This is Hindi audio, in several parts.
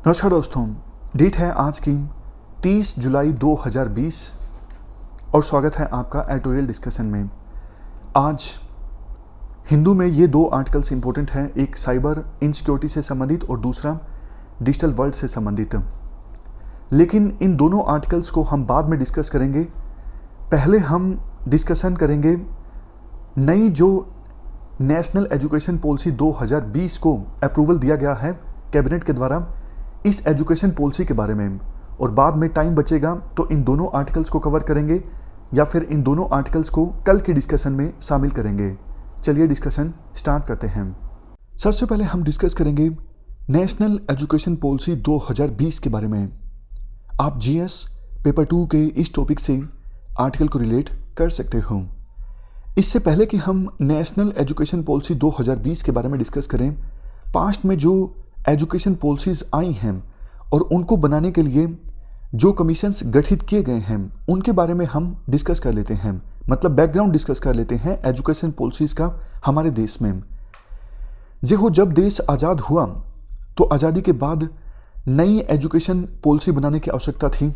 नमस्कार दोस्तों, डेट है आज की 30 जुलाई 2020 और स्वागत है आपका एडिटोरियल डिस्कशन में। आज हिंदू में ये दो आर्टिकल्स इंपॉर्टेंट हैं, एक साइबर इनसिक्योरिटी से संबंधित और दूसरा डिजिटल वर्ल्ड से संबंधित। लेकिन इन दोनों आर्टिकल्स को हम बाद में डिस्कस करेंगे। पहले हम डिस्कशन करेंगे नई जो नेशनल एजुकेशन पॉलिसी 2020 को अप्रूवल दिया गया है कैबिनेट के द्वारा, इस एजुकेशन पॉलिसी के बारे में। और बाद में टाइम बचेगा तो इन दोनों आर्टिकल्स को कवर करेंगे या फिर इन दोनों आर्टिकल्स को कल के डिस्कशन में शामिल करेंगे। चलिए डिस्कशन स्टार्ट करते हैं। सबसे पहले हम डिस्कस करेंगे नेशनल एजुकेशन पॉलिसी 2020 के बारे में। आप जीएस पेपर 2 के इस टॉपिक से आर्टिकल को रिलेट कर सकते हो। इससे पहले कि हम नेशनल एजुकेशन पॉलिसी 2020 के बारे में डिस्कस करें, पास्ट में जो एजुकेशन पॉलिसीज़ आई हैं और उनको बनाने के लिए जो कमीशंस गठित किए गए हैं उनके बारे में हम डिस्कस कर लेते हैं, मतलब बैकग्राउंड डिस्कस कर लेते हैं एजुकेशन पॉलिसीज़ का हमारे देश में। जब देश आज़ाद हुआ तो आज़ादी के बाद नई एजुकेशन पॉलिसी बनाने की आवश्यकता थी।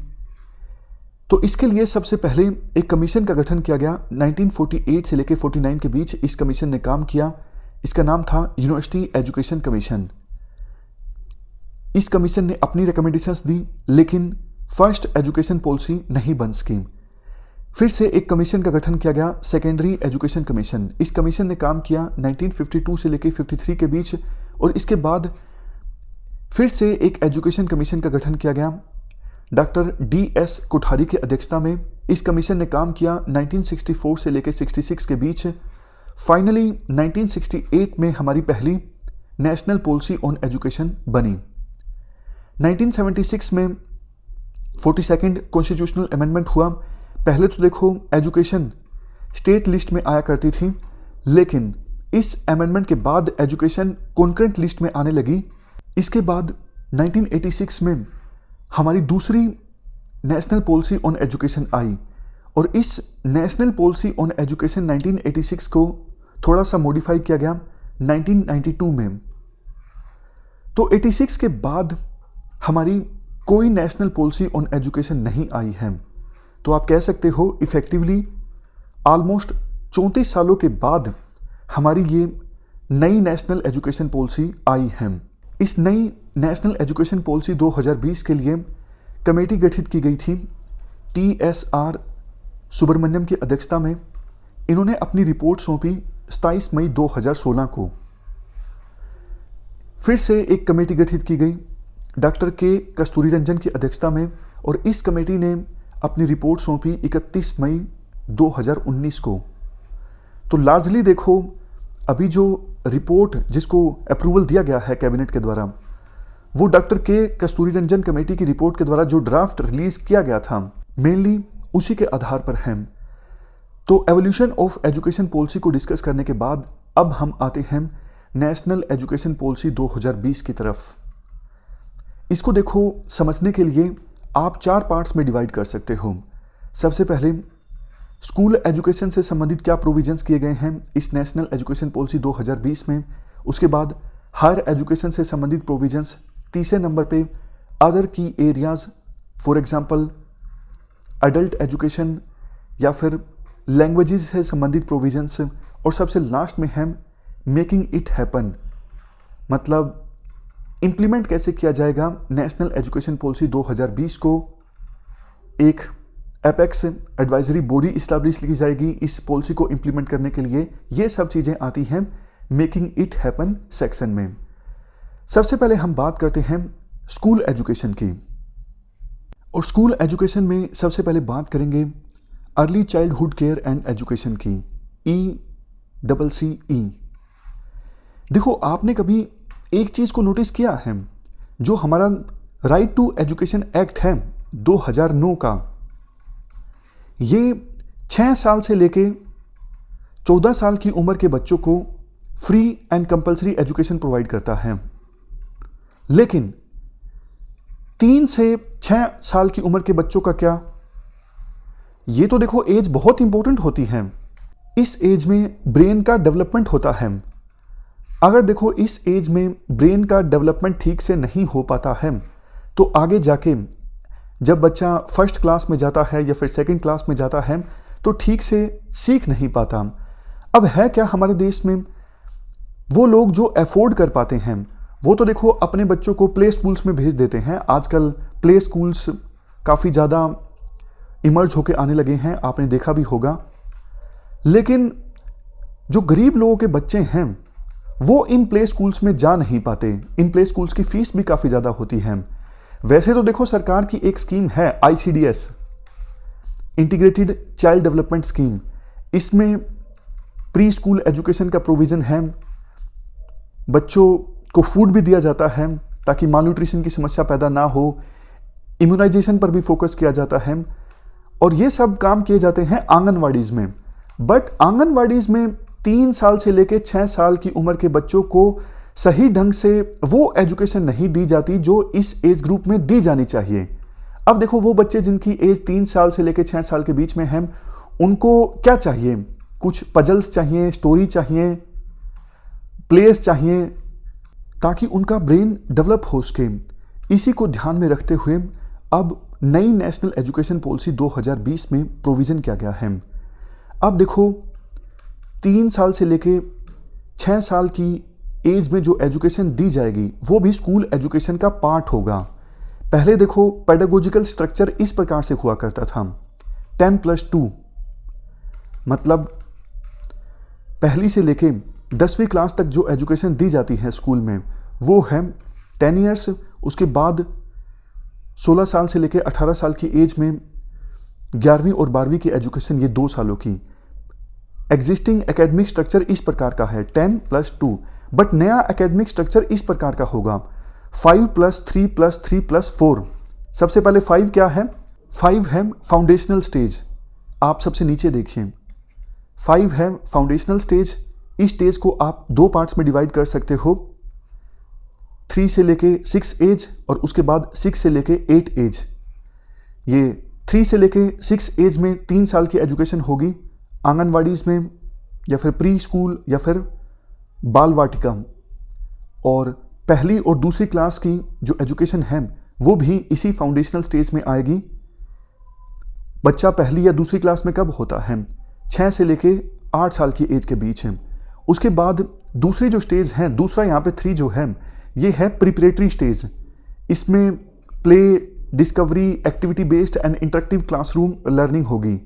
तो इसके लिए सबसे पहले एक कमीशन का गठन किया गया। 1948 से लेकर 49 के बीच इस कमीशन ने काम किया। इसका नाम था यूनिवर्सिटी एजुकेशन कमीशन। इस कमीशन ने अपनी रिकमेंडेशंस दी, लेकिन फर्स्ट एजुकेशन पॉलिसी नहीं बन सकी। फिर से एक कमीशन का गठन किया गया, सेकेंडरी एजुकेशन कमीशन। इस कमीशन ने काम किया 1952 से लेकर 53 के बीच। और इसके बाद फिर से एक एजुकेशन कमीशन का गठन किया गया डॉक्टर DS कोठारी की अध्यक्षता में। इस कमीशन ने काम किया 1964 से लेकर 66 के बीच। फाइनली 1968 में हमारी पहली नेशनल पॉलिसी ऑन एजुकेशन बनी। 1976 में 42nd कॉन्स्टिट्यूशनल अमेंडमेंट हुआ। पहले तो देखो एजुकेशन स्टेट लिस्ट में आया करती थी, लेकिन इस अमेंडमेंट के बाद एजुकेशन कॉन्करेंट लिस्ट में आने लगी। इसके बाद 1986 में हमारी दूसरी national policy on education I और इस नेशनल पॉलिसी ऑन एजुकेशन 1986 को थोड़ा सा मॉडिफाई किया गया 1992 में। तो 86 के बाद हमारी कोई नेशनल पॉलिसी ऑन एजुकेशन नहीं आई है। तो आप कह सकते हो इफेक्टिवली ऑलमोस्ट 34 सालों के बाद हमारी ये नई नेशनल एजुकेशन पॉलिसी आई है। इस नई नेशनल एजुकेशन पॉलिसी 2020 के लिए कमेटी गठित की गई थी TSR सुब्रमण्यम की अध्यक्षता में। इन्होंने अपनी रिपोर्ट सौंपी 27 मई 2016 को। फिर से एक कमेटी गठित की गई डॉक्टर K कस्तूरीरंजन की अध्यक्षता में और इस कमेटी ने अपनी रिपोर्ट सौंपी 31 मई 2019 को। तो लार्जली देखो अभी जो रिपोर्ट जिसको अप्रूवल दिया गया है कैबिनेट के द्वारा, वो डॉक्टर K कस्तूरीरंजन कमेटी की रिपोर्ट के द्वारा जो ड्राफ्ट रिलीज किया गया था मेनली उसी के आधार पर है। तो एवोल्यूशन ऑफ एजुकेशन पॉलिसी को डिस्कस करने के बाद अब हम आते हैं नेशनल एजुकेशन पॉलिसी 2020 की तरफ। इसको देखो समझने के लिए आप 4 पार्ट्स में डिवाइड कर सकते हो। सबसे पहले स्कूल एजुकेशन से संबंधित क्या प्रोविजंस किए गए हैं इस नेशनल एजुकेशन पॉलिसी 2020 में। उसके बाद हायर एजुकेशन से संबंधित प्रोविजंस। तीसरे नंबर पे अदर की areas, for example adult education या फिर लैंग्वेजेस से संबंधित प्रोविजंस। और सबसे लास्ट में है मेकिंग इट हैपन, मतलब इम्प्लीमेंट कैसे किया जाएगा नेशनल एजुकेशन पॉलिसी 2020 को। एक एपेक्स एडवाइजरी बॉडी इस्टेब्लिश की जाएगी इस पॉलिसी को इम्प्लीमेंट करने के लिए। ये सब चीज़ें आती हैं मेकिंग इट हैपन सेक्शन में। सबसे पहले हम बात करते हैं स्कूल एजुकेशन की। और स्कूल एजुकेशन में सबसे पहले बात करेंगे early childhood care and education की, ECCE। देखो आपने कभी एक चीज़ को नोटिस किया है, जो हमारा राइट टू एजुकेशन एक्ट है 2009 का, ये 6 साल से लेके 14 साल की उम्र के बच्चों को free and compulsory education provide करता है। लेकिन 3 से 6 साल की उम्र के बच्चों का क्या, ये तो देखो एज बहुत इंपॉर्टेंट होती है। इस एज में ब्रेन का डेवलपमेंट होता है। अगर देखो इस एज में ब्रेन का डेवलपमेंट ठीक से नहीं हो पाता है तो आगे जाके जब बच्चा फर्स्ट क्लास में जाता है या फिर सेकंड क्लास में जाता है तो ठीक से सीख नहीं पाता। अब है क्या हमारे देश में, वो लोग जो अफोर्ड कर पाते हैं वो तो देखो अपने बच्चों को प्ले स्कूल्स में भेज देते हैं। आजकल प्ले स्कूल्स काफ़ी ज़्यादा इमर्ज होके आने लगे हैं, आपने देखा भी होगा। लेकिन जो गरीब लोगों के बच्चे हैं वो इन प्ले स्कूल्स में जा नहीं पाते। इन प्ले स्कूल्स की फीस भी काफ़ी ज़्यादा होती है। वैसे तो देखो सरकार की एक स्कीम है ICDS, integrated child development scheme. इसमें प्री स्कूल एजुकेशन का प्रोविज़न है, बच्चों को फूड भी दिया जाता है ताकि मालन्यूट्रिशन की समस्या पैदा ना हो, इम्यूनाइजेशन पर भी फोकस किया जाता है और ये सब काम किए जाते हैं आंगनवाड़ीज़ में। बट आंगनवाड़ीज़ में 3 साल से लेकर 6 साल की उम्र के बच्चों को सही ढंग से वो एजुकेशन नहीं दी जाती जो इस एज ग्रुप में दी जानी चाहिए। अब देखो वो बच्चे जिनकी एज 3 साल से लेकर 6 साल के बीच में है, उनको क्या चाहिए? कुछ पजल्स चाहिए, स्टोरी चाहिए, प्लेस चाहिए ताकि उनका ब्रेन डेवलप हो सके। इसी को ध्यान में रखते हुए अब नई नेशनल एजुकेशन पॉलिसी 2020 में प्रोविज़न किया गया है। अब देखो 3 साल से लेके 6 साल की एज में जो एजुकेशन दी जाएगी वो भी स्कूल एजुकेशन का पार्ट होगा। पहले देखो पेडागोजिकल स्ट्रक्चर इस प्रकार से हुआ करता था, 10+2, मतलब पहली से लेके 10वीं क्लास तक जो एजुकेशन दी जाती है स्कूल में वो है 10 ईयर्स। उसके बाद 16 साल से लेके 18 साल की एज में 11वीं और 12वीं की एजुकेशन, ये 2 सालों की। एग्जिस्टिंग एकेडमिक स्ट्रक्चर इस प्रकार का है 10+2, बट नया एकेडमिक स्ट्रक्चर इस प्रकार का होगा 5+3+3+4। सबसे पहले 5 क्या है? 5 है फाउंडेशनल स्टेज। आप सबसे नीचे देखिए, 5 है फाउंडेशनल स्टेज। इस स्टेज को आप 2 पार्ट्स में डिवाइड कर सकते हो, 3 से लेके 6 एज और उसके बाद 6 से लेके 8 एज। ये 3 से लेके 6 एज में 3 साल की एजुकेशन होगी आंगनवाड़ीज़ में या फिर प्री स्कूल या फिर बाल वाटिका। और पहली और दूसरी क्लास की जो एजुकेशन है वो भी इसी फाउंडेशनल स्टेज में आएगी। बच्चा पहली या दूसरी क्लास में कब होता है? 6 से लेके 8 साल की एज के बीच है। उसके बाद दूसरी जो स्टेज है, दूसरा यहाँ पे 3 जो है, ये है प्रिपरेटरी स्टेज। इसमें play, discovery, activity based and interactive classroom learning होगी।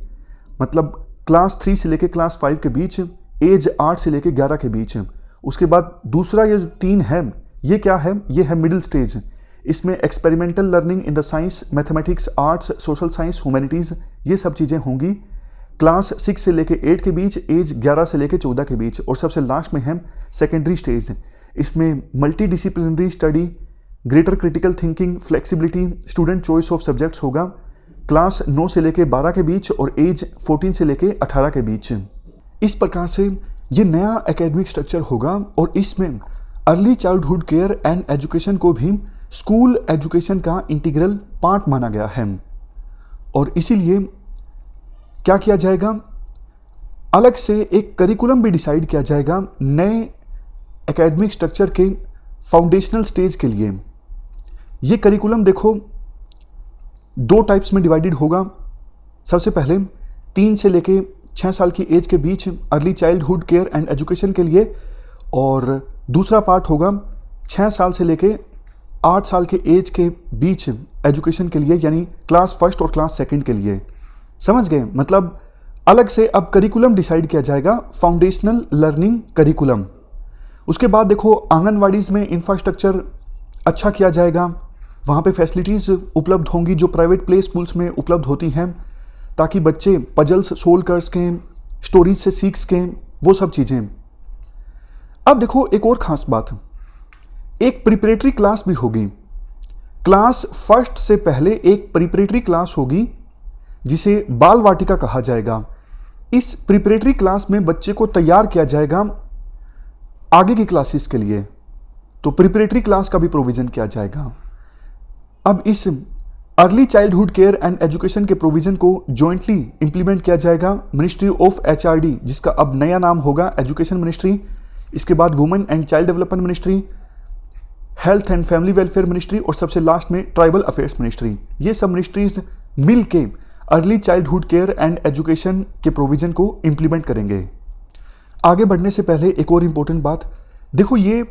मतलब क्लास 3 से लेके क्लास 5 के बीच, एज 8 से लेके 11 के बीच। उसके बाद दूसरा ये जो 3 है, ये क्या है? ये है मिडिल स्टेज। इसमें experimental learning in the science, mathematics, arts, social science, humanities, ये सब चीज़ें होंगी क्लास 6 से लेके 8 के बीच, एज 11 से लेके 14 के बीच। और सबसे लास्ट में है सेकेंडरी स्टेज। इसमें multi disciplinary study, greater critical thinking, flexibility, student choice of subjects होगा क्लास 9 से लेके 12 के बीच और एज 14 से लेके 18 के बीच। इस प्रकार से ये नया एकेडमिक स्ट्रक्चर होगा और इसमें early childhood care and education को भी स्कूल एजुकेशन का इंटीग्रल पार्ट माना गया है। और इसीलिए क्या किया जाएगा? अलग से एक करिकुलम भी डिसाइड किया जाएगा नए एकेडमिक स्ट्रक्चर के फाउंडेशनल स्टेज के लिए। ये करिकुलम देखो 2 टाइप्स में डिवाइडेड होगा। सबसे पहले 3 से लेके 6 साल की एज के बीच early childhood care and education के लिए, और दूसरा पार्ट होगा 6 साल से लेके 8 साल के एज के बीच एजुकेशन के लिए, यानी क्लास 1 और क्लास 2 के लिए। समझ गए? मतलब अलग से अब करिकुलम डिसाइड किया जाएगा, फाउंडेशनल लर्निंग करिकुलम। उसके बाद देखो आंगनवाड़ीज़ में इंफ्रास्ट्रक्चर अच्छा किया जाएगा, वहाँ पे फैसिलिटीज़ उपलब्ध होंगी जो प्राइवेट प्ले स्कूल्स में उपलब्ध होती हैं, ताकि बच्चे पजल्स सोल्व कर सकें, स्टोरीज से सीख सकें, वो सब चीज़ें। अब देखो एक और ख़ास बात, एक प्रिपरेटरी क्लास भी होगी। क्लास 1 से पहले एक प्रिपरेटरी क्लास होगी जिसे बाल वाटिका कहा जाएगा। इस प्रिपरेटरी क्लास में बच्चे को तैयार किया जाएगा आगे की क्लासेस के लिए, तो प्रिपरेटरी क्लास का भी प्रोविज़न किया जाएगा। अब इस early childhood care and education के प्रोविज़न को जॉइंटली इंप्लीमेंट किया जाएगा मिनिस्ट्री ऑफ HRD, जिसका अब नया नाम होगा एजुकेशन मिनिस्ट्री। इसके बाद women and child development ministry, health and family welfare ministry और सबसे लास्ट में ट्राइबल अफेयर्स मिनिस्ट्री। ये सब मिनिस्ट्रीज मिल के early childhood care and education के प्रोविजन को इम्प्लीमेंट करेंगे। आगे बढ़ने से पहले एक और इम्पोर्टेंट बात, देखो ये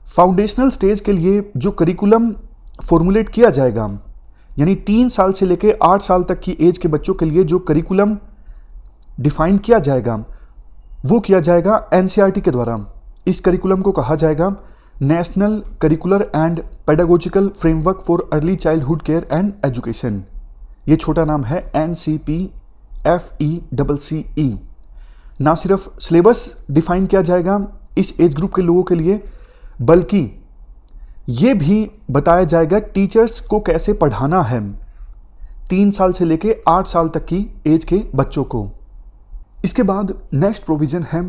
फाउंडेशनल स्टेज के लिए जो करिकुलम फॉर्मुलेट किया जाएगा, यानी 3 साल से लेकर 8 साल तक की एज के बच्चों के लिए जो करिकुलम डिफाइन किया जाएगा वो किया जाएगा एनसीईआरटी के द्वारा। इस करिकुलम को कहा जाएगा national curricular and pedagogical framework for early childhood care and education. ये छोटा नाम है NCPFECCE। ना सिर्फ सिलेबस डिफाइन किया जाएगा इस एज ग्रुप के लोगों के लिए, बल्कि ये भी बताया जाएगा टीचर्स को कैसे पढ़ाना है 3 साल से लेकर 8 साल तक की एज के बच्चों को। इसके बाद नेक्स्ट प्रोविजन है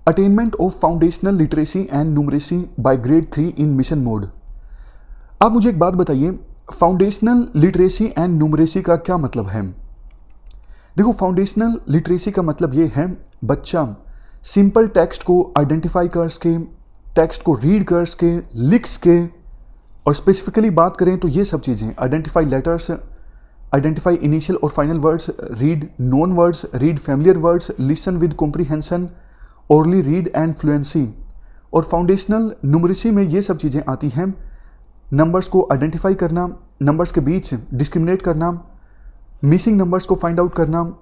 attainment of foundational literacy and numeracy by grade 3 in mission mode. आप मुझे एक बात बताइए, फाउंडेशनल लिटरेसी एंड न्यूमरेसी का क्या मतलब है? देखो, फाउंडेशनल लिटरेसी का मतलब ये है बच्चा सिंपल टेक्स्ट को आइडेंटिफाई कर सके, टेक्स्ट को रीड कर सके, लिख सके, और स्पेसिफिकली बात करें तो ये सब चीज़ें आइडेंटिफाई लेटर्स, आइडेंटिफाई इनिशियल और final words, read known words, read familiar words, listen with comprehension, orally read and fluency. और फाउंडेशनल न्यूमरेसी में ये सब चीज़ें आती हैं, नंबर्स को आइडेंटिफाई करना, नंबर्स के बीच डिस्क्रिमिनेट करना, मिसिंग नंबर्स को फाइंड आउट करना,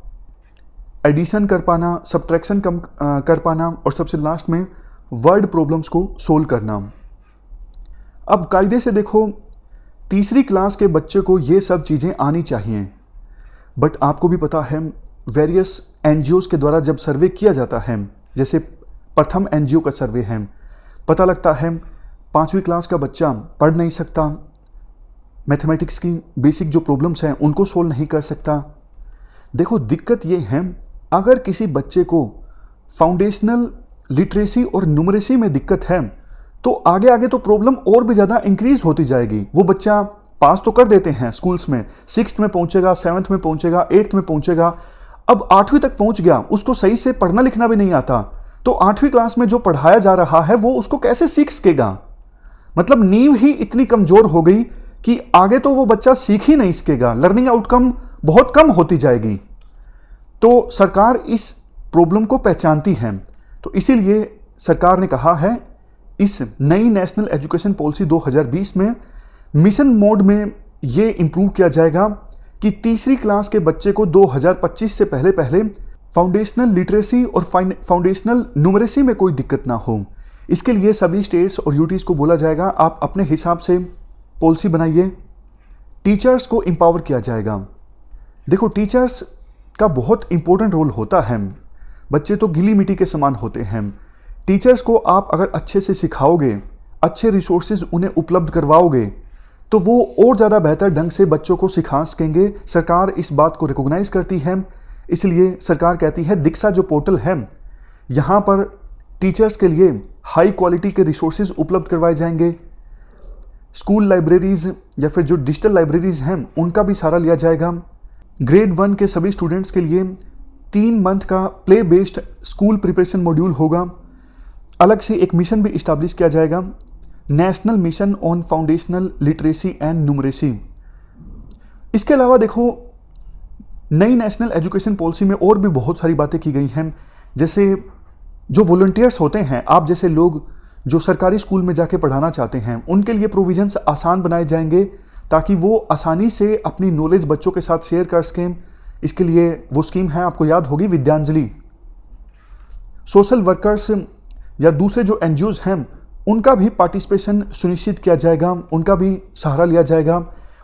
एडिशन कर पाना, सब्ट्रैक्शन कम कर पाना, और सबसे लास्ट में वर्ड प्रॉब्लम्स को सोल्व करना। अब कायदे से देखो, तीसरी क्लास के बच्चे को ये सब चीज़ें आनी चाहिए, बट आपको भी पता है वेरियस एनजीओज़ के द्वारा जब सर्वे किया जाता है, जैसे प्रथम एनजीओ का सर्वे है, पता लगता है 5वीं क्लास का बच्चा पढ़ नहीं सकता, मैथमेटिक्स की बेसिक जो प्रॉब्लम्स हैं उनको सोल्व नहीं कर सकता। देखो, दिक्कत ये है अगर किसी बच्चे को फाउंडेशनल लिटरेसी और न्यूमरेसी में दिक्कत है तो आगे आगे तो प्रॉब्लम और भी ज़्यादा इंक्रीज होती जाएगी। वो बच्चा पास तो कर देते हैं स्कूल्स में, 6th में पहुंचेगा, 7th में पहुंचेगा, 8th में पहुंचेगा, अब 8वीं तक पहुंच गया, उसको सही से पढ़ना लिखना भी नहीं आता, तो 8वीं क्लास में जो पढ़ाया जा रहा है वो उसको कैसे सीख सकेगा? मतलब नींव ही इतनी कमजोर हो गई कि आगे तो वो बच्चा सीख ही नहीं सकेगा, लर्निंग आउटकम बहुत कम होती जाएगी। तो सरकार इस प्रॉब्लम को पहचानती है, तो इसीलिए सरकार ने कहा है इस नई नेशनल एजुकेशन पॉलिसी 2020 में मिशन मोड में ये इंप्रूव किया जाएगा कि तीसरी क्लास के बच्चे को 2025 से पहले पहले फाउंडेशनल लिटरेसी और फाउंडेशनल न्यूमरेसी में कोई दिक्कत ना हो। इसके लिए सभी स्टेट्स और यूटीज़ को बोला जाएगा आप अपने हिसाब से पॉलिसी बनाइए। टीचर्स को एम्पावर किया जाएगा। देखो, टीचर्स का बहुत इंपॉर्टेंट रोल होता है, बच्चे तो गीली मिट्टी के समान होते हैं। टिचर्स को आप अगर अच्छे से सिखाओगे, अच्छे रिसोर्सेज उन्हें उपलब्ध करवाओगे, तो वो और ज़्यादा बेहतर ढंग से बच्चों को सिखा सकेंगे। सरकार इस बात को रिकॉग्नाइज करती है, इसलिए सरकार कहती है दीक्षा जो पोर्टल है यहाँ पर टीचर्स के लिए हाई क्वालिटी के रिसोर्सेज उपलब्ध करवाए जाएंगे। स्कूल लाइब्रेरीज या फिर जो डिजिटल लाइब्रेरीज हैं उनका भी सहारा लिया जाएगा। ग्रेड 1 के सभी स्टूडेंट्स के लिए 3 मंथ का play based school preparation module होगा। अलग से एक मिशन भी इस्टेब्लिश किया जाएगा, national mission on foundational literacy and numeracy. इसके अलावा देखो, नई नेशनल एजुकेशन पॉलिसी में और भी बहुत सारी बातें की गई हैं, जैसे जो वॉलंटियर्स होते हैं, आप जैसे लोग जो सरकारी स्कूल में जाके पढ़ाना चाहते हैं, उनके लिए प्रोविजंस आसान बनाए जाएंगे ताकि वो आसानी से अपनी नॉलेज बच्चों के साथ शेयर कर सकें। इसके लिए वो स्कीम है, आपको याद होगी, विद्यांजलि। सोशल वर्कर्स या दूसरे जो एनजीओज हैं उनका भी पार्टिसिपेशन सुनिश्चित किया जाएगा, उनका भी सहारा लिया जाएगा,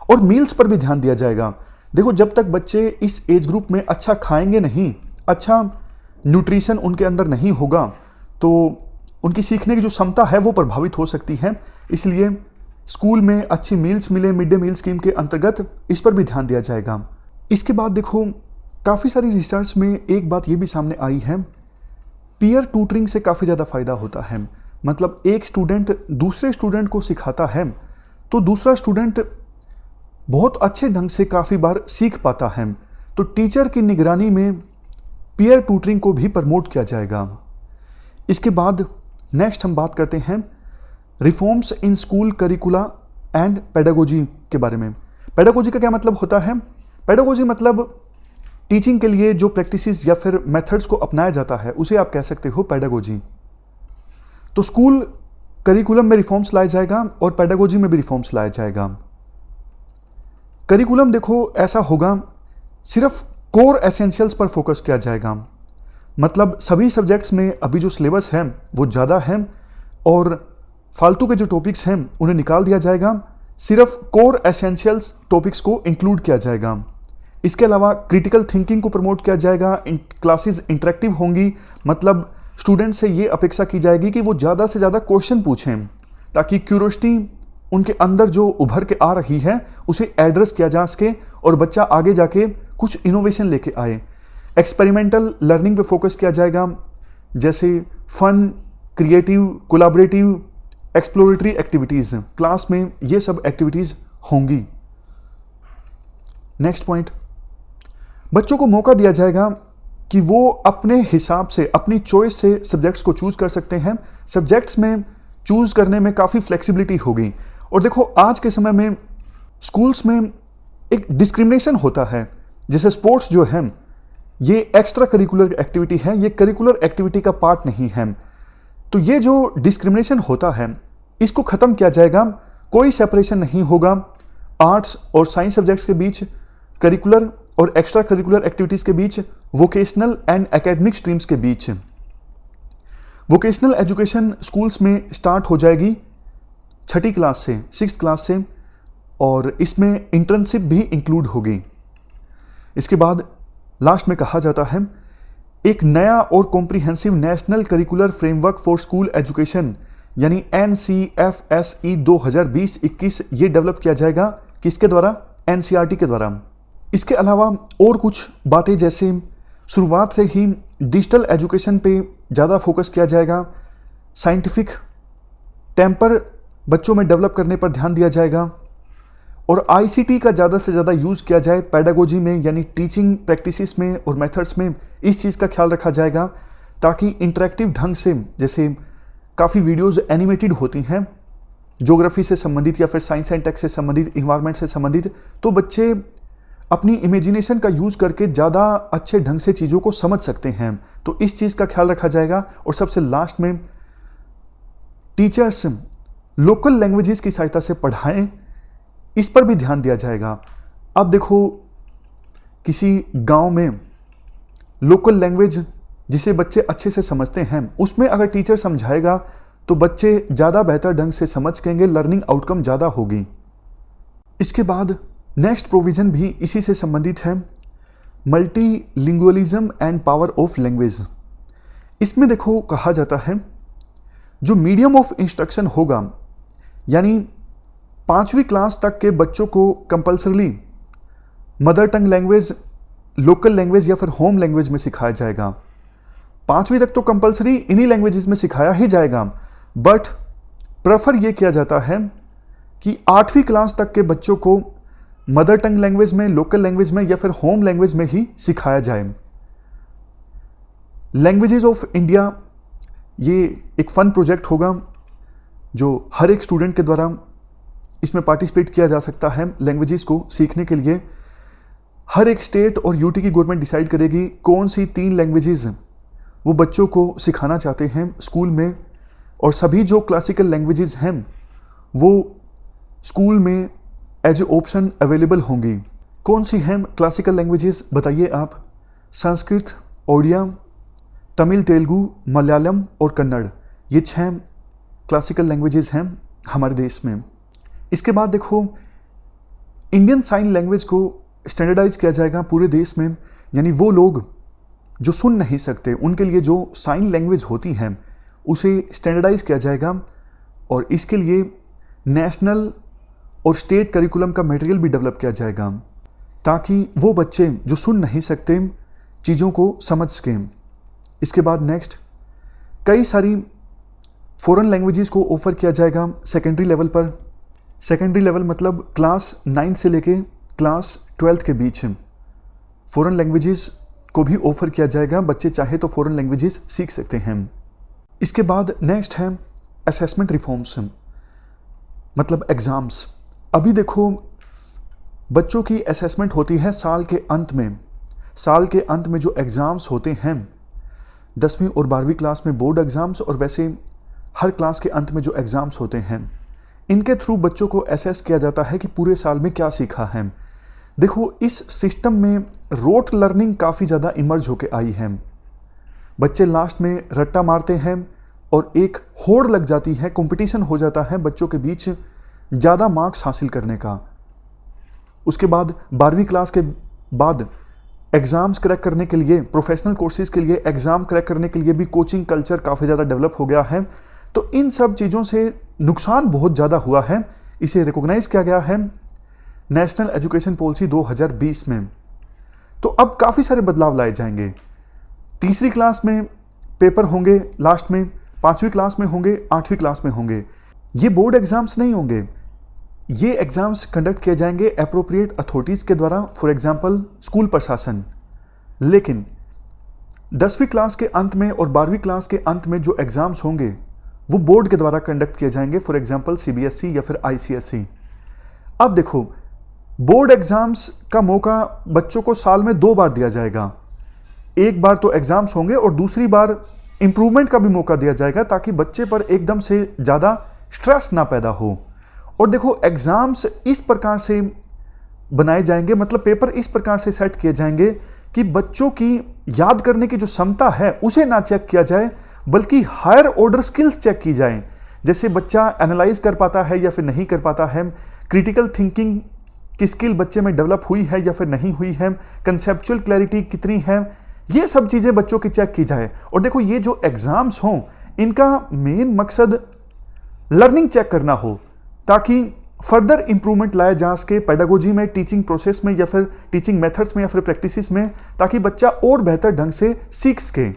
और मील्स पर भी ध्यान दिया जाएगा। देखो, जब तक बच्चे इस एज ग्रुप में अच्छा खाएंगे नहीं, अच्छा न्यूट्रिशन उनके अंदर नहीं होगा, तो उनकी सीखने की जो क्षमता है वो प्रभावित हो सकती है। इसलिए स्कूल में अच्छी मील्स मिले, मिड डे मील स्कीम के अंतर्गत इस पर भी ध्यान दिया जाएगा। इसके बाद देखो, काफ़ी सारी रिसर्च में एक बात ये भी सामने आई है, पीयर ट्यूटरिंग से काफ़ी ज़्यादा फ़ायदा होता है। मतलब एक स्टूडेंट दूसरे स्टूडेंट को सिखाता है तो दूसरा स्टूडेंट बहुत अच्छे ढंग से काफ़ी बार सीख पाता है। तो टीचर की निगरानी में पीयर ट्यूटरिंग को भी प्रमोट किया जाएगा। इसके बाद नेक्स्ट हम बात करते हैं reforms in school करिकुला and pedagogy के बारे में। पेडागोजी का क्या मतलब होता है? पेडागोजी मतलब टीचिंग के लिए जो प्रैक्टिसेस या फिर मेथड्स को अपनाया जाता है उसे आप कह सकते हो पेडागोजी। तो स्कूल करिकुलम में रिफॉर्म्स लाया जाएगा और पेडागोजी में भी रिफॉर्म्स लाया जाएगा। करिकुलम देखो ऐसा होगा, सिर्फ कोर एसेंशियल्स पर फोकस किया जाएगा, मतलब सभी सब्जेक्ट्स में अभी जो सिलेबस है वो ज़्यादा है और फालतू के जो टॉपिक्स हैं उन्हें निकाल दिया जाएगा, सिर्फ कोर एसेंशियल्स टॉपिक्स को इंक्लूड किया जाएगा। इसके अलावा क्रिटिकल थिंकिंग को प्रमोट किया जाएगा। क्लासेस इंटरेक्टिव होंगी, मतलब स्टूडेंट से ये अपेक्षा की जाएगी कि वो ज़्यादा से ज़्यादा क्वेश्चन पूछें ताकि क्यूरियोसिटी उनके अंदर जो उभर के आ रही है उसे एड्रेस किया जा सके और बच्चा आगे जाके कुछ इनोवेशन लेके आए। एक्सपेरिमेंटल लर्निंग पे फोकस किया जाएगा, जैसे fun, creative, collaborative, exploratory activities. Class में ये सब एक्टिविटीज़ होंगी। नेक्स्ट पॉइंट, बच्चों को मौका दिया जाएगा कि वो अपने हिसाब से, अपनी चॉइस से सब्जेक्ट्स को चूज कर सकते हैं। सब्जेक्ट्स में चूज करने में काफ़ी फ्लेक्सिबिलिटी होगी। और देखो आज के समय में स्कूल्स में एक डिस्क्रिमिनेशन होता है, जैसे स्पोर्ट्स जो है ये एक्स्ट्रा करिकुलर एक्टिविटी है, ये करिकुलर एक्टिविटी का पार्ट नहीं है। तो ये जो डिस्क्रिमिनेशन होता है इसको ख़त्म किया जाएगा, कोई सेपरेशन नहीं होगा आर्ट्स और साइंस सब्जेक्ट्स के बीच, करिकुलर और एक्स्ट्रा करिकुलर एक्टिविटीज़ के बीच, वोकेशनल एंड एकेडमिक स्ट्रीम्स के बीच। वोकेशनल एजुकेशन स्कूल्स में स्टार्ट हो जाएगी 6ठी क्लास से, 6th क्लास से, और इसमें इंटर्नशिप भी इंक्लूड होगी। इसके बाद लास्ट में कहा जाता है एक नया और comprehensive national curricular framework for school education यानी NCFSE 2020-21 ये डेवलप किया जाएगा। किसके द्वारा? NCERT के द्वारा। इसके अलावा और कुछ बातें, जैसे शुरुआत से ही डिजिटल एजुकेशन पे ज़्यादा फोकस किया जाएगा, साइंटिफिक टेम्पर बच्चों में डेवलप करने पर ध्यान दिया जाएगा और ICT का ज़्यादा से ज़्यादा यूज़ किया जाए पेडागोजी में, यानी टीचिंग प्रैक्टिसेस में और मेथड्स में। इस चीज़ का ख्याल रखा जाएगा ताकि इंटरेक्टिव ढंग से, जैसे काफ़ी वीडियोज़ एनिमेटेड होती हैं ज्योग्राफी से संबंधित या फिर साइंस एंड टेक से संबंधित, इन्वायरमेंट से संबंधित, तो बच्चे अपनी इमेजिनेशन का यूज़ करके ज़्यादा अच्छे ढंग से चीज़ों को समझ सकते हैं। तो इस चीज़ का ख्याल रखा जाएगा। और सबसे लास्ट में टीचर्स लोकल लैंग्वेजेस की सहायता से पढ़ाएं, इस पर भी ध्यान दिया जाएगा। अब देखो किसी गांव में लोकल लैंग्वेज जिसे बच्चे अच्छे से समझते हैं उसमें अगर टीचर समझाएगा तो बच्चे ज़्यादा बेहतर ढंग से समझ सकेंगे, लर्निंग आउटकम ज़्यादा होगी। इसके बाद नेक्स्ट प्रोविज़न भी इसी से संबंधित है, multilingualism and power of language. इसमें देखो कहा जाता है जो मीडियम ऑफ इंस्ट्रक्शन होगा, यानी 5वीं क्लास तक के बच्चों को compulsorily mother tongue language, local language या फिर होम लैंग्वेज में सिखाया जाएगा। 5वीं तक तो कंपल्सरी इन्हीं लैंग्वेजेस में सिखाया ही जाएगा, बट प्रेफर ये किया जाता है कि 8वीं क्लास तक के बच्चों को मदर टंग लैंग्वेज में, लोकल लैंग्वेज में या फिर होम लैंग्वेज में ही सिखाया जाए। लैंग्वेजेस ऑफ इंडिया ये एक फन प्रोजेक्ट होगा जो हर एक स्टूडेंट के द्वारा इसमें पार्टिसिपेट किया जा सकता है। लैंग्वेजेस को सीखने के लिए हर एक स्टेट और यूटी की गवर्नमेंट डिसाइड करेगी कौन सी 3 लैंग्वेजेस वो बच्चों को सिखाना चाहते हैं स्कूल में, और सभी जो क्लासिकल लैंग्वेजेस हैं वो स्कूल में एज ए ऑप्शन अवेलेबल होंगी। कौन सी हैं क्लासिकल लैंग्वेजेस बताइए आप? संस्कृत, ओडिया, तमिल, तेलुगु, मलयालम और कन्नड़, ये 6 क्लासिकल लैंग्वेजेस हैं हमारे देश में। इसके बाद देखो इंडियन साइन लैंग्वेज को स्टैंडर्डाइज किया जाएगा पूरे देश में, यानी वो लोग जो सुन नहीं सकते उनके लिए जो साइन लैंग्वेज होती है उसे स्टैंडर्डाइज किया जाएगा, और इसके लिए नेशनल और स्टेट करिकुलम का मटेरियल भी डेवलप किया जाएगा ताकि वो बच्चे जो सुन नहीं सकते चीज़ों को समझ सकें। इसके बाद नेक्स्ट कई सारी फॉरेन लैंग्वेजेस को ऑफर किया जाएगा सेकेंडरी लेवल पर। सेकेंडरी लेवल मतलब क्लास 9 से लेके क्लास 12 के बीच फॉरेन लैंग्वेजेस को भी ऑफर किया जाएगा, बच्चे चाहे तो फॉरेन लैंग्वेजेस सीख सकते हैं। इसके बाद नेक्स्ट है असेसमेंट रिफॉर्म्स। मतलब एग्ज़ाम्स। अभी देखो, बच्चों की असेसमेंट होती है साल के अंत में। साल के अंत में जो एग्ज़ाम्स होते हैं, 10वीं और 12वीं क्लास में बोर्ड एग्ज़ाम्स, और वैसे हर क्लास के अंत में जो एग्ज़ाम्स होते हैं, इनके थ्रू बच्चों को असेस किया जाता है कि पूरे साल में क्या सीखा है। देखो, इस सिस्टम में रोट लर्निंग काफ़ी ज़्यादा इमर्ज होके आई है। बच्चे लास्ट में रट्टा मारते हैं और एक होड़ लग जाती है, कंपटीशन हो जाता है बच्चों के बीच ज़्यादा मार्क्स हासिल करने का। उसके बाद 12वीं क्लास के बाद एग्ज़ाम्स क्रैक करने के लिए, प्रोफेशनल कोर्सेज के लिए एग्ज़ाम क्रैक करने के लिए भी कोचिंग कल्चर काफ़ी ज़्यादा डेवलप हो गया है। तो इन सब चीज़ों से नुकसान बहुत ज़्यादा हुआ है। इसे रिकॉग्नाइज किया गया है नेशनल एजुकेशन पॉलिसी 2020 में। तो अब काफ़ी सारे बदलाव लाए जाएंगे। तीसरी क्लास में पेपर होंगे लास्ट में, 5वीं क्लास में होंगे, 8वीं क्लास में होंगे। ये बोर्ड एग्ज़ाम्स नहीं होंगे, ये एग्ज़ाम्स कंडक्ट किए जाएंगे एप्रोप्रिएट अथॉरिटीज़ के द्वारा, फॉर एग्जांपल स्कूल प्रशासन। लेकिन 10वीं क्लास के अंत में और 12वीं क्लास के अंत में जो एग्ज़ाम्स होंगे वो बोर्ड के द्वारा कंडक्ट किए जाएंगे, फॉर एग्जांपल सीबीएसई या फिर आईसीएसई। अब देखो, बोर्ड एग्ज़ाम्स का मौका बच्चों को साल में 2 बार दिया जाएगा। एक बार तो एग्ज़ाम्स होंगे और दूसरी बार इम्प्रूवमेंट का भी मौका दिया जाएगा, ताकि बच्चे पर एकदम से ज़्यादा स्ट्रेस ना पैदा हो। और देखो, एग्ज़ाम्स इस प्रकार से बनाए जाएंगे, मतलब पेपर इस प्रकार से सेट किए जाएंगे कि बच्चों की याद करने की जो क्षमता है उसे ना चेक किया जाए, बल्कि हायर ऑर्डर स्किल्स चेक की जाए। जैसे बच्चा एनालाइज कर पाता है या फिर नहीं कर पाता है, क्रिटिकल थिंकिंग की स्किल बच्चे में डेवलप हुई है या फिर नहीं हुई है, कंसेप्चुअल क्लैरिटी कितनी है, ये सब चीज़ें बच्चों की चेक की जाए। और देखो, ये जो एग्ज़ाम्स हों, इनका मेन मकसद लर्निंग चेक करना हो, ताकि फर्दर इंप्रूवमेंट लाया जा सके पेडागोजी में, टीचिंग प्रोसेस में या फिर टीचिंग मेथड्स में या फिर प्रैक्टिसेस में, ताकि बच्चा और बेहतर ढंग से सीख सके।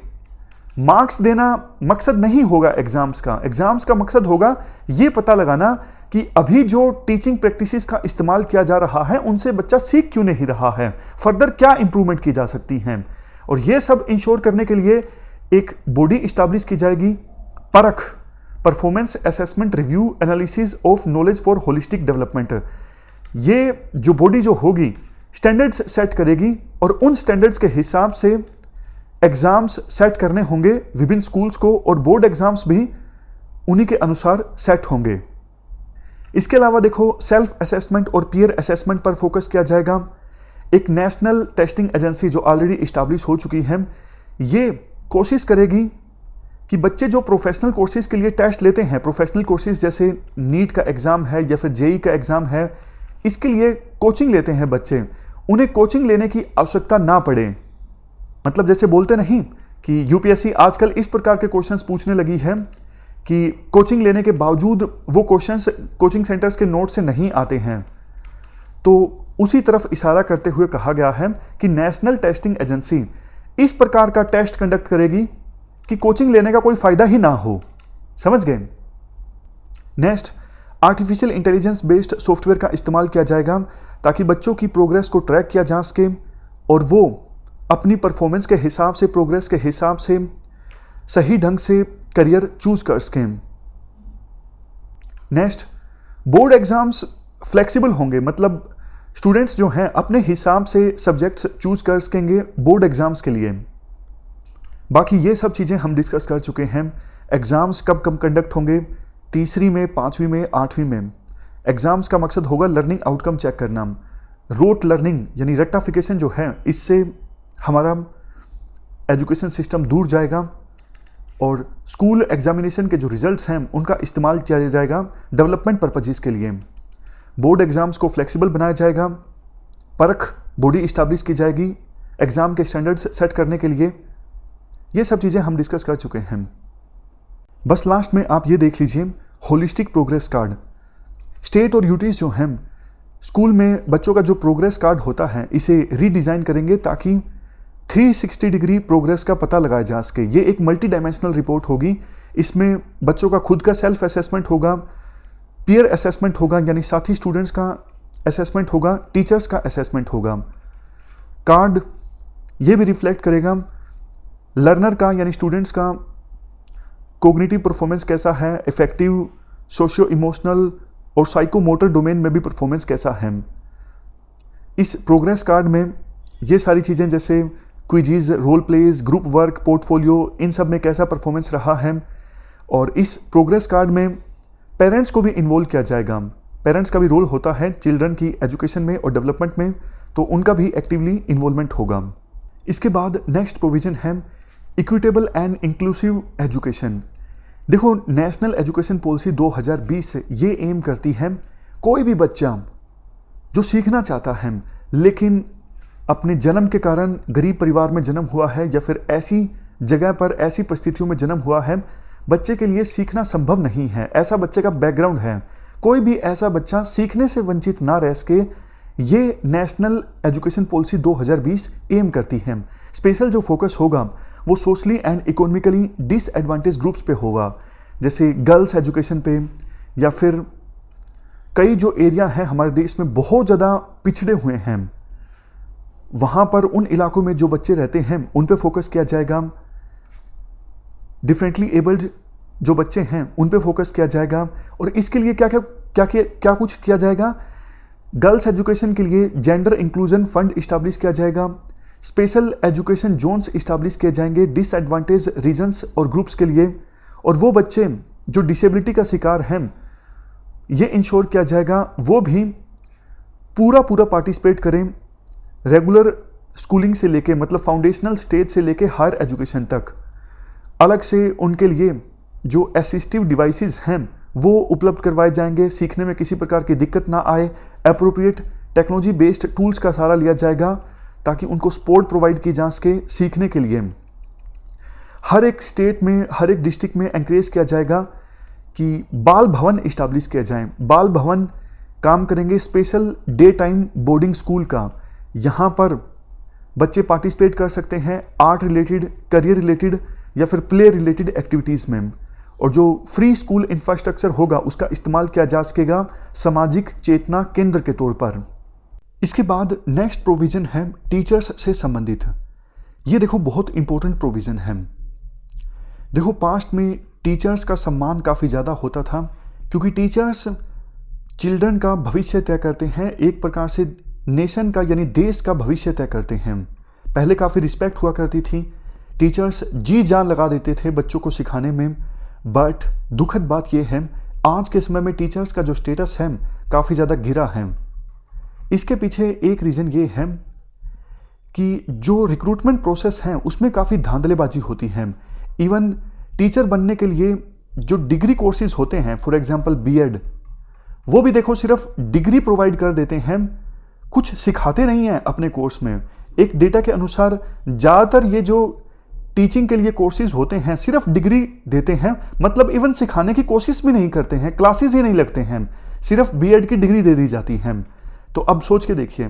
मार्क्स देना मकसद नहीं होगा एग्ज़ाम्स का। एग्ज़ाम्स का मकसद होगा ये पता लगाना कि अभी जो टीचिंग प्रैक्टिसेस का इस्तेमाल किया जा रहा है उनसे बच्चा सीख क्यों नहीं रहा है, फर्दर क्या इंप्रूवमेंट की जा सकती हैं। और ये सब इंश्योर करने के लिए एक बॉडी इस्टेब्लिश की जाएगी, परख, performance assessment review analysis of knowledge for holistic development. ये जो बॉडी जो होगी स्टैंडर्ड्स सेट करेगी और उन स्टैंडर्ड्स के हिसाब से एग्ज़ाम्स सेट करने होंगे विभिन्न स्कूल्स को, और बोर्ड एग्ज़ाम्स भी उन्हीं के अनुसार सेट होंगे। इसके अलावा देखो, सेल्फ असेसमेंट और पीयर असेसमेंट पर फोकस किया जाएगा। एक नेशनल टेस्टिंग एजेंसी जो ऑलरेडी इस्टेब्लिश हो चुकी है, ये कोशिश करेगी कि बच्चे जो प्रोफेशनल कोर्सेज के लिए टेस्ट लेते हैं, प्रोफेशनल कोर्सेज जैसे नीट का एग्ज़ाम है या फिर जेई का एग्ज़ाम है, इसके लिए कोचिंग लेते हैं बच्चे, उन्हें कोचिंग लेने की आवश्यकता ना पड़े। मतलब जैसे बोलते नहीं कि यूपीएससी आजकल इस प्रकार के क्वेश्चंस पूछने लगी है कि कोचिंग लेने के बावजूद वो क्वेश्चंस कोचिंग सेंटर्स के नोट से नहीं आते हैं। तो उसी तरफ इशारा करते हुए कहा गया है कि नेशनल टेस्टिंग एजेंसी इस प्रकार का टेस्ट कंडक्ट करेगी कि कोचिंग लेने का कोई फायदा ही ना हो। समझ गए? Next, artificial intelligence based software का इस्तेमाल किया जाएगा ताकि बच्चों की प्रोग्रेस को ट्रैक किया जा सके और वो अपनी परफॉर्मेंस के हिसाब से, प्रोग्रेस के हिसाब से सही ढंग से करियर चूज कर सकें। नेक्स्ट, बोर्ड एग्जाम्स फ्लेक्सिबल होंगे, मतलब स्टूडेंट्स जो हैं अपने हिसाब से सब्जेक्ट्स चूज कर सकेंगे बोर्ड एग्जाम्स के लिए। बाकी ये सब चीज़ें हम डिस्कस कर चुके हैं। एग्ज़ाम्स कब कब कंडक्ट होंगे, तीसरी में, 5वीं में, 8वीं में। एग्ज़ाम्स का मकसद होगा लर्निंग आउटकम चेक करना। रोट लर्निंग यानी रट्टाफिकेशन जो है, इससे हमारा एजुकेशन सिस्टम दूर जाएगा और स्कूल एग्जामिनेशन के जो रिजल्ट्स हैं उनका इस्तेमाल किया जाएगा डेवलपमेंट पर्पजेस के लिए। बोर्ड एग्ज़ाम्स को फ्लेक्सिबल बनाया जाएगा, परख बॉडी इस्टेब्लिश की जाएगी एग्ज़ाम के स्टैंडर्ड्स सेट करने के लिए। ये सब चीज़ें हम डिस्कस कर चुके हैं। बस लास्ट में आप ये देख लीजिए, होलिस्टिक प्रोग्रेस कार्ड। स्टेट और यूटीज जो हैं स्कूल में बच्चों का जो प्रोग्रेस कार्ड होता है, इसे रीडिज़ाइन करेंगे ताकि 360 डिग्री प्रोग्रेस का पता लगाया जा सके। ये एक मल्टी डायमेंशनल रिपोर्ट होगी। इसमें बच्चों का खुद का सेल्फ असेसमेंट होगा, पीयर असेसमेंट होगा यानी साथी स्टूडेंट्स का असेसमेंट होगा, टीचर्स का असेसमेंट होगा। कार्ड ये भी रिफ्लेक्ट करेगा लर्नर का यानी स्टूडेंट्स का कोग्निटिव परफॉर्मेंस कैसा है, इफेक्टिव, सोशियो इमोशनल और साइकोमोटर डोमेन में भी परफॉर्मेंस कैसा है। इस प्रोग्रेस कार्ड में ये सारी चीज़ें जैसे quizzes, role plays, group work, portfolio, इन सब में कैसा परफॉर्मेंस रहा है। और इस प्रोग्रेस कार्ड में पेरेंट्स को भी इन्वॉल्व किया जाएगा। पेरेंट्स का भी रोल होता है चिल्ड्रन की एजुकेशन में और डेवलपमेंट में, तो उनका भी एक्टिवली इन्वॉल्वमेंट होगा। इसके बाद नेक्स्ट प्रोविजन है इक्विटेबल एंड इंक्लूसिव एजुकेशन। देखो, नेशनल एजुकेशन पॉलिसी 2020 ये एम करती है कोई भी बच्चा जो सीखना चाहता है लेकिन अपने जन्म के कारण गरीब परिवार में जन्म हुआ है या फिर ऐसी जगह पर ऐसी परिस्थितियों में जन्म हुआ है बच्चे के लिए सीखना संभव नहीं है, ऐसा बच्चे का बैकग्राउंड है, कोई भी ऐसा बच्चा सीखने से वंचित ना रह सके, ये नेशनल एजुकेशन पॉलिसी 2020 एम करती है। स्पेशल जो फोकस होगा वो socially and economically disadvantage groups पे होगा, जैसे गर्ल्स एजुकेशन पे, या फिर कई जो एरिया हैं हमारे देश में बहुत ज़्यादा पिछड़े हुए हैं, वहाँ पर उन इलाकों में जो बच्चे रहते हैं उन पे फोकस किया जाएगा। डिफरेंटली एबल्ड जो बच्चे हैं उन पे फोकस किया जाएगा। और इसके लिए क्या कुछ किया जाएगा। गर्ल्स एजुकेशन के लिए जेंडर इंक्लूजन फंड इस्टेब्लिश किया जाएगा। स्पेशल एजुकेशन जोन्स इस्टेब्लिश किए जाएंगे डिसएडवांटेज रीजन्स और ग्रुप्स के लिए। और वो बच्चे जो डिसेबिलिटी का शिकार हैं ये इंश्योर किया जाएगा वो भी पूरा पार्टिसिपेट करें रेगुलर स्कूलिंग से लेके, मतलब फाउंडेशनल स्टेज से लेके हायर एजुकेशन तक। अलग से उनके लिए जो असिस्टिव डिवाइसेस हैं वो उपलब्ध करवाए जाएंगे, सीखने में किसी प्रकार की दिक्कत ना आए। एप्रोप्रिएट टेक्नोलॉजी बेस्ड टूल्स का सहारा लिया जाएगा ताकि उनको सपोर्ट प्रोवाइड की जा सके सीखने के लिए। हर एक स्टेट में, हर एक डिस्ट्रिक्ट में एनकरेज किया जाएगा कि बाल भवन इस्टेब्लिश किया जाए। बाल भवन काम करेंगे special day time boarding school का। यहाँ पर बच्चे पार्टिसिपेट कर सकते हैं आर्ट रिलेटेड, करियर रिलेटेड या फिर प्ले रिलेटेड एक्टिविटीज़ में। और जो फ्री स्कूल इंफ्रास्ट्रक्चर होगा उसका इस्तेमाल किया जा सकेगा सामाजिक चेतना केंद्र के तौर पर। इसके बाद नेक्स्ट प्रोविज़न है टीचर्स से संबंधित। ये देखो बहुत इंपॉर्टेंट प्रोविज़न है। देखो, पास्ट में टीचर्स का सम्मान काफ़ी ज़्यादा होता था क्योंकि टीचर्स चिल्ड्रन का भविष्य तय करते हैं, एक प्रकार से नेशन का यानी देश का भविष्य तय करते हैं। पहले काफ़ी रिस्पेक्ट हुआ करती थी, टीचर्स जी जान लगा देते थे बच्चों को सिखाने में। बट दुखद बात यह है आज के समय में टीचर्स का जो स्टेटस है काफ़ी ज़्यादा गिरा है। इसके पीछे एक रीज़न ये है कि जो रिक्रूटमेंट प्रोसेस है उसमें काफ़ी धांधलेबाजी होती है। इवन टीचर बनने के लिए जो डिग्री कोर्सेज होते हैं, फॉर एग्जांपल बीएड, वो भी देखो सिर्फ डिग्री प्रोवाइड कर देते हैं, कुछ सिखाते नहीं हैं अपने कोर्स में। एक डेटा के अनुसार ज़्यादातर ये जो टीचिंग के लिए कोर्सेज होते हैं सिर्फ डिग्री देते हैं, मतलब इवन सिखाने की कोशिश भी नहीं करते हैं, क्लासेस ही नहीं लगते हैं, सिर्फ बीएड की डिग्री दे दी जाती है। तो अब सोच के देखिए,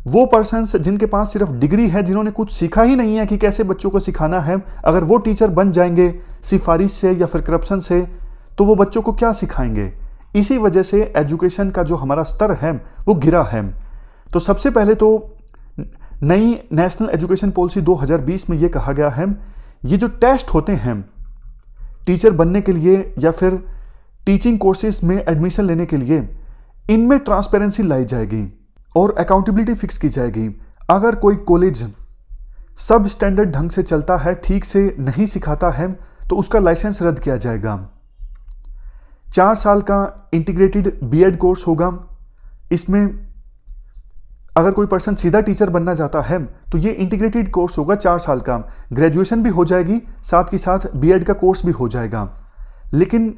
वो पर्सन्स जिनके पास सिर्फ डिग्री है, जिन्होंने कुछ सीखा ही नहीं है कि कैसे बच्चों को सिखाना है, अगर वो टीचर बन जाएंगे सिफारिश से या फिर करप्शन से, तो वो बच्चों को क्या सिखाएंगे। इसी वजह से एजुकेशन का जो हमारा स्तर है वो गिरा है। तो सबसे पहले तो नई नेशनल एजुकेशन पॉलिसी 2020 में ये कहा गया है, ये जो टेस्ट होते हैं टीचर बनने के लिए या फिर टीचिंग कोर्सेज में एडमिशन लेने के लिए, इनमें ट्रांसपेरेंसी लाई जाएगी और अकाउंटेबिलिटी फिक्स की जाएगी। अगर कोई कॉलेज सब स्टैंडर्ड ढंग से चलता है, ठीक से नहीं सिखाता है, तो उसका लाइसेंस रद्द किया जाएगा। 4 साल का इंटीग्रेटेड बीएड कोर्स होगा। इसमें अगर कोई पर्सन सीधा टीचर बनना चाहता है तो ये इंटीग्रेटेड कोर्स होगा 4 साल का। ग्रेजुएशन भी हो जाएगी, साथ के साथ बीएड का कोर्स भी हो जाएगा। लेकिन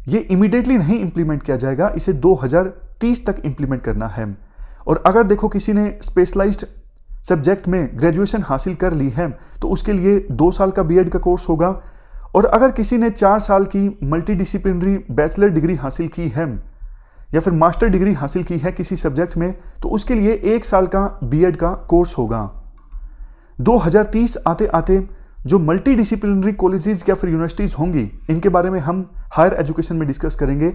ये इमीडिएटली नहीं इंप्लीमेंट किया जाएगा, इसे 2030 तक इंप्लीमेंट करना है। और अगर देखो किसी ने स्पेशलाइज्ड सब्जेक्ट में ग्रेजुएशन हासिल कर ली है तो उसके लिए 2 साल का बीएड का कोर्स होगा। और अगर किसी ने 4 साल की मल्टीडिसिप्लिनरी बैचलर डिग्री हासिल की है या फिर मास्टर डिग्री हासिल की है किसी सब्जेक्ट में, तो उसके लिए 1 साल का बीएड का कोर्स होगा। 2030 आते आते जो मल्टीडिसिप्लिनरी कॉलेजेस या फिर यूनिवर्सिटीज़ होंगी, इनके बारे में हम हायर एजुकेशन में डिस्कस करेंगे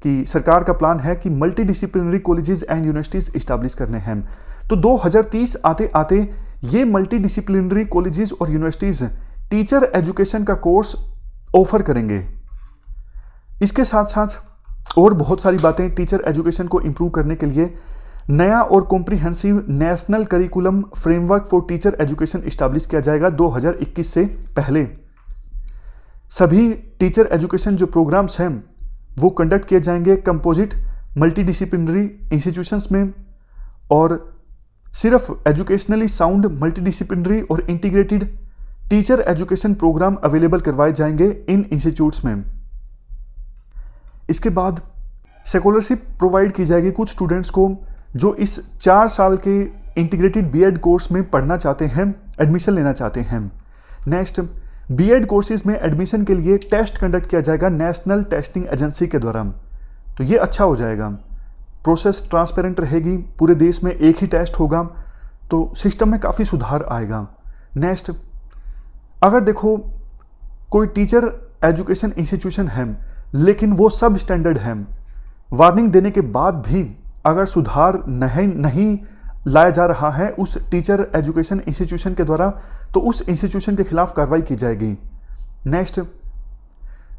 कि सरकार का प्लान है कि multidisciplinary colleges and universities establish करने हैं। तो 2030 आते आते ये मल्टीडिसिप्लिनरी कॉलेजेस और यूनिवर्सिटीज़ टीचर एजुकेशन का कोर्स ऑफर करेंगे। इसके साथ साथ और बहुत सारी बातें टीचर एजुकेशन को इम्प्रूव करने के लिए नया और comprehensive national curriculum framework for teacher education establish किया जाएगा 2021 से पहले। सभी टीचर एजुकेशन जो प्रोग्राम्स हैं वो कंडक्ट किए जाएंगे कंपोजिट मल्टीडिसिप्लिनरी इंस्टीट्यूशंस में, और सिर्फ एजुकेशनली साउंड मल्टीडिसिप्लिनरी और integrated teacher education program available करवाए जाएंगे इन इंस्टीट्यूट्स में। इसके बाद स्कॉलरशिप प्रोवाइड की जाएगी कुछ स्टूडेंट्स को जो इस 4 साल के इंटीग्रेटेड बीएड कोर्स में पढ़ना चाहते हैं, एडमिशन लेना चाहते हैं। नेक्स्ट, बीएड कोर्सेज में एडमिशन के लिए टेस्ट कंडक्ट किया जाएगा नेशनल टेस्टिंग एजेंसी के द्वारा, तो ये अच्छा हो जाएगा। प्रोसेस ट्रांसपेरेंट रहेगी, पूरे देश में एक ही टेस्ट होगा, तो सिस्टम में काफ़ी सुधार आएगा। नेक्स्ट, अगर देखो कोई टीचर एजुकेशन इंस्टीट्यूशन है लेकिन वो सब स्टैंडर्ड है, वार्निंग देने के बाद भी अगर सुधार नहीं लाया जा रहा है उस टीचर एजुकेशन इंस्टीट्यूशन के द्वारा, तो उस इंस्टीट्यूशन के खिलाफ कार्रवाई की जाएगी। नेक्स्ट,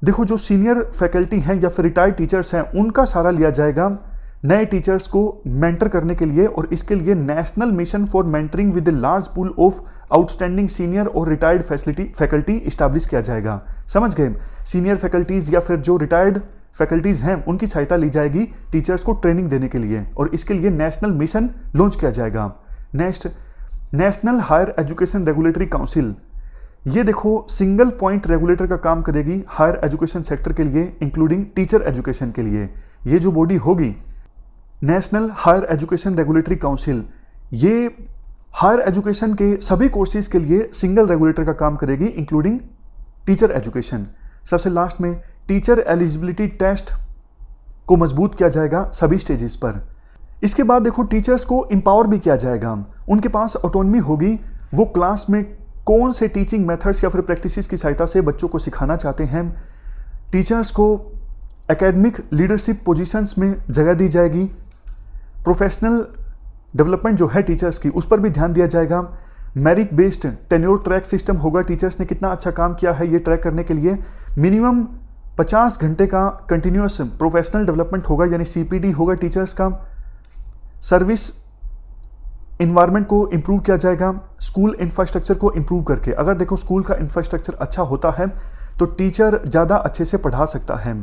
देखो जो सीनियर फैकल्टी हैं या फिर रिटायर्ड टीचर्स हैं उनका सहारा लिया जाएगा नए टीचर्स को मेंटर करने के लिए, और इसके लिए national mission for mentoring with a large pool of outstanding senior और रिटायर्ड फैकल्टी इस्टेब्लिश किया जाएगा। समझ गए? सीनियर फैकल्टीज या फिर जो रिटायर्ड फैकल्टीज हैं उनकी सहायता ली जाएगी टीचर्स को ट्रेनिंग देने के लिए, और इसके लिए नेशनल मिशन लॉन्च किया जाएगा। Next, national higher education regulatory council, ये देखो सिंगल पॉइंट रेगुलेटर का काम करेगी हायर एजुकेशन सेक्टर के लिए, इंक्लूडिंग टीचर एजुकेशन के लिए। ये जो बॉडी होगी national higher education regulatory council, ये हायर एजुकेशन के सभी कोर्सेज के लिए सिंगल रेगुलेटर का काम करेगी, इंक्लूडिंग टीचर एजुकेशन। सबसे लास्ट में टीचर एलिजिबिलिटी टेस्ट को मजबूत किया जाएगा सभी स्टेजेस पर। इसके बाद देखो टीचर्स को एम्पावर भी किया जाएगा, उनके पास ऑटोनॉमी होगी, वो क्लास में कौन से टीचिंग मेथड्स या फिर प्रैक्टिसेस की सहायता से बच्चों को सिखाना चाहते हैं। टीचर्स को एकेडमिक लीडरशिप पोजीशंस में जगह दी जाएगी। प्रोफेशनल डेवलपमेंट जो है टीचर्स की उस पर भी ध्यान दिया जाएगा। Merit based tenure track system होगा, टीचर्स ने कितना अच्छा काम किया है ये ट्रैक करने के लिए। मिनिमम 50 घंटे का कंटिन्यूअस प्रोफेशनल डेवलपमेंट होगा, यानी सीपीडी होगा टीचर्स का। सर्विस इन्वायरमेंट को इम्प्रूव किया जाएगा स्कूल इंफ्रास्ट्रक्चर को इम्प्रूव करके। अगर देखो स्कूल का इंफ्रास्ट्रक्चर अच्छा होता है तो टीचर ज़्यादा अच्छे से पढ़ा सकता है।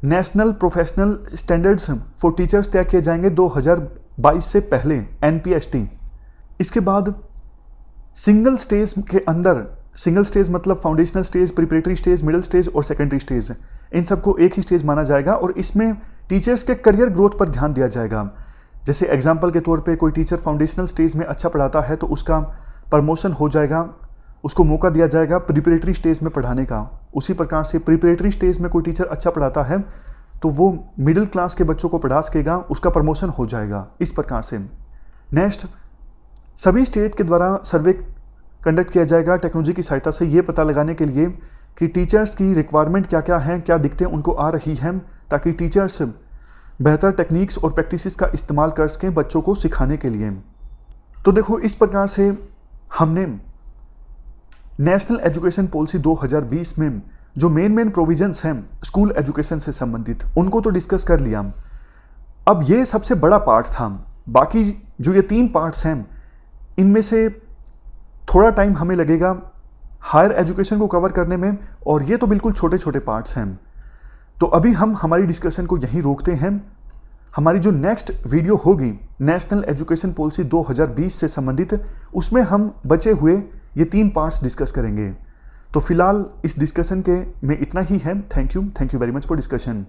National professional standards for teachers तय किए जाएंगे 2022 से पहले, NPST। इसके बाद सिंगल स्टेज के अंदर, सिंगल स्टेज मतलब foundational stage, preparatory stage, middle stage और सेकेंडरी स्टेज, इन सबको एक ही स्टेज माना जाएगा, और इसमें टीचर्स के करियर ग्रोथ पर ध्यान दिया जाएगा। जैसे एग्जाम्पल के तौर पे कोई टीचर फाउंडेशनल स्टेज में अच्छा पढ़ाता है तो उसका प्रमोशन हो जाएगा, उसको मौका दिया जाएगा प्रिपरेटरी स्टेज में पढ़ाने का। उसी प्रकार से प्रिपरेटरी स्टेज में कोई टीचर अच्छा पढ़ाता है तो वो मिडिल क्लास के बच्चों को पढ़ा सकेगा, उसका प्रमोशन हो जाएगा, इस प्रकार से। नेक्स्ट, सभी स्टेट के द्वारा सर्वे कंडक्ट किया जाएगा टेक्नोलॉजी की सहायता से, ये पता लगाने के लिए कि टीचर्स की रिक्वायरमेंट क्या क्या हैं, क्या दिक्कतें उनको आ रही हैं, ताकि टीचर्स बेहतर टेक्निक्स और प्रैक्टिसेस का इस्तेमाल कर सकें बच्चों को सिखाने के लिए। तो देखो इस प्रकार से हमने नेशनल एजुकेशन पॉलिसी 2020 में जो मेन प्रोविजंस हैं स्कूल एजुकेशन से संबंधित उनको तो डिस्कस कर लिया। अब ये सबसे बड़ा पार्ट था, बाकी जो ये 3 पार्ट्स हैं इनमें से थोड़ा टाइम हमें लगेगा हायर एजुकेशन को कवर करने में, और ये तो बिल्कुल छोटे छोटे पार्ट्स हैं। तो अभी हम हमारी डिस्कशन को यहीं रोकते हैं। हमारी जो नेक्स्ट वीडियो होगी नेशनल एजुकेशन पॉलिसी 2020 से संबंधित, उसमें हम बचे हुए ये 3 पार्ट्स डिस्कस करेंगे। तो फिलहाल इस डिस्कशन के में इतना ही है। Thank you very much for discussion.